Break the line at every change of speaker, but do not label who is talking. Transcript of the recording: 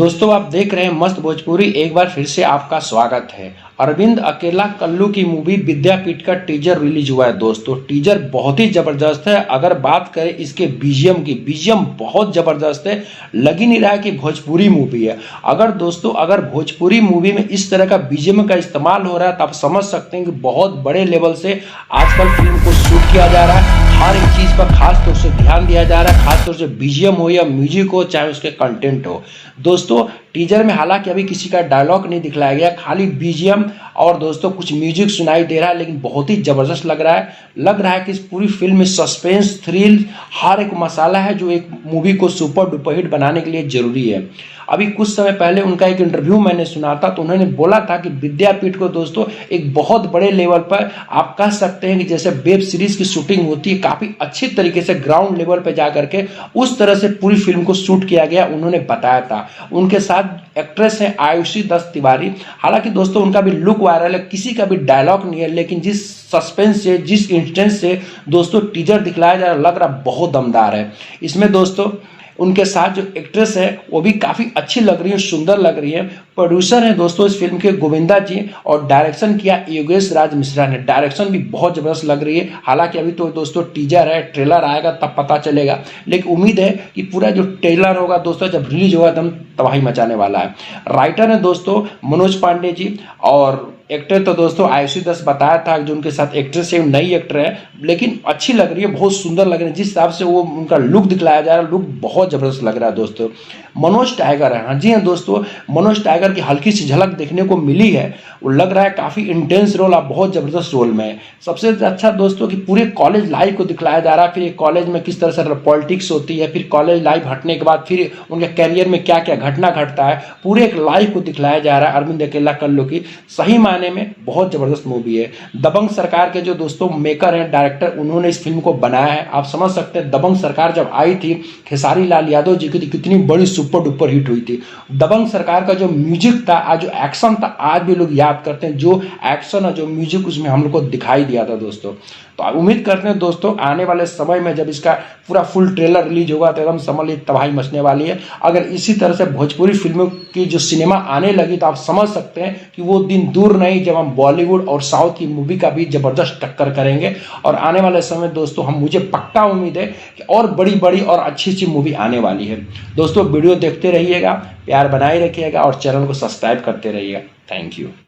दोस्तों आप देख रहे हैं मस्त भोजपुरी। एक बार फिर से आपका स्वागत है। अरविंद अकेला कल्लू की मूवी विद्यापीठ का टीजर रिलीज हुआ है। दोस्तों टीजर बहुत ही जबरदस्त है। अगर बात करें इसके बीजीएम की, बीजीएम बहुत जबरदस्त है। लग ही नहीं रहा है कि भोजपुरी मूवी है। अगर भोजपुरी मूवी में इस तरह का बीजीएम का इस्तेमाल हो रहा है तो आप समझ सकते हैं कि बहुत बड़े लेवल से आजकल फिल्म को शूट किया जा रहा है। हर एक चीज पर खास तौर से ध्यान दिया जा रहा है, खास तौर से बीजीएम हो या म्यूजिक हो, चाहे उसके कंटेंट हो। दोस्तों टीजर में हालांकि अभी किसी का डायलॉग नहीं दिखलाया गया, खाली बीजीएम और दोस्तों कुछ म्यूजिक सुनाई दे रहा है, लेकिन बहुत ही जबरदस्त लग रहा है कि इस पूरी फिल्म में सस्पेंस, थ्रिल, हर एक मसाला है जो एक मूवी को सुपर डुपर हिट बनाने के लिए जरूरी है। अभी कुछ समय पहले उनका एक इंटरव्यू मैंने सुना था, तो उन्होंने बोला था कि विद्यापीठ को दोस्तों एक बहुत बड़े लेवल पर आप कह सकते हैं कि जैसे वेब सीरीज की शूटिंग होती है, काफी अच्छी तरीके से ग्राउंड लेवल पर जाकर के उस तरह से पूरी फिल्म को शूट किया गया, उन्होंने बताया था। उनके साथ एक्ट्रेस हैं आयुषी दत्त तिवारी। हालांकि दोस्तों उनका भी लुक वायरल है, किसी का भी डायलॉग नहीं है, लेकिन जिस सस्पेंस से, जिस इंस्टेंस से दोस्तों टीजर दिखलाया जा रहा, लग रहा बहुत दमदार है। इसमें दोस्तों उनके साथ जो एक्ट्रेस है वो भी काफी अच्छी लग रही है, सुंदर लग रही है। प्रोड्यूसर हैं दोस्तों इस फिल्म के गोविंदा जी, और डायरेक्शन किया योगेश राज मिश्रा ने। डायरेक्शन भी बहुत जबरदस्त लग रही है। हालांकि अभी तो दोस्तों टीजर है, ट्रेलर आएगा तब पता चलेगा, लेकिन उम्मीद है कि पूरा जो ट्रेलर होगा दोस्तों जब रिलीज होगा एकदम तबाही मचाने वाला है। राइटर है दोस्तों मनोज पांडे जी, और एक्टर तो दोस्तों आयुषी दत्त बताया था जो उनके साथ एक्ट्रेस है, नई एक्टर है, लेकिन अच्छी लग रही है, बहुत सुंदर लग रही है। जिस हिसाब से वो उनका लुक दिखलाया जा रहा है, लुक बहुत जबरदस्त लग रहा है दोस्तों। मनोज टाइगर है, हाँ जी हाँ दोस्तों, मनोज टाइगर की हल्की सी झलक देखने को मिली है। वो लग रहा है काफी इंटेंस रोल, आप बहुत जबरदस्त रोल में है। सबसे अच्छा दोस्तों कि पूरे कॉलेज लाइफ को दिखलाया जा रहा है, फिर एक कॉलेज में किस तरह से पॉलिटिक्स होती है, फिर कॉलेज लाइफ हटने के बाद फिर उनके कैरियर में क्या क्या घटना घटता है, पूरे एक लाइफ को दिखलाया जा रहा है अरविंद अकेला कल्लू की। सही मायने में बहुत जबरदस्त मूवी है। दबंग सरकार के जो दोस्तों मेकर हैं, डायरेक्टर, उन्होंने इस फिल्म को बनाया है। आप समझ सकते हैं दबंग सरकार जब आई थी खेसारी लाल यादव जी की, कितनी बड़ी सुपर डुपर हिट हुई थी। दबंग सरकार का जो म्यूजिक था, आज जो एक्शन था, आज भी लोग याद करते हैं। जो एक्शन और जो म्यूजिक उसमें हम लोग को दिखाई दिया था दोस्तों। तो उम्मीद करते हैं दोस्तों आने वाले समय में जब इसका पूरा फुल ट्रेलर रिलीज होगा तो एकदम समझ लीजिए तबाही मचने वाली है। अगर इसी तरह से भोजपुरी फिल्मों की जो सिनेमा आने लगी तो आप समझ सकते हैं कि वो दिन दूर नहीं जब हम बॉलीवुड और साउथ की मूवी का भी जबरदस्त टक्कर करेंगे। और आने वाले समय दोस्तों मुझे पक्का उम्मीद है कि और बड़ी बड़ी और अच्छी अच्छी मूवी आने वाली है। दोस्तों वीडियो देखते रहिएगा, प्यार बनाए रखिएगा और चैनल को सब्सक्राइब करते रहिएगा। Thank you.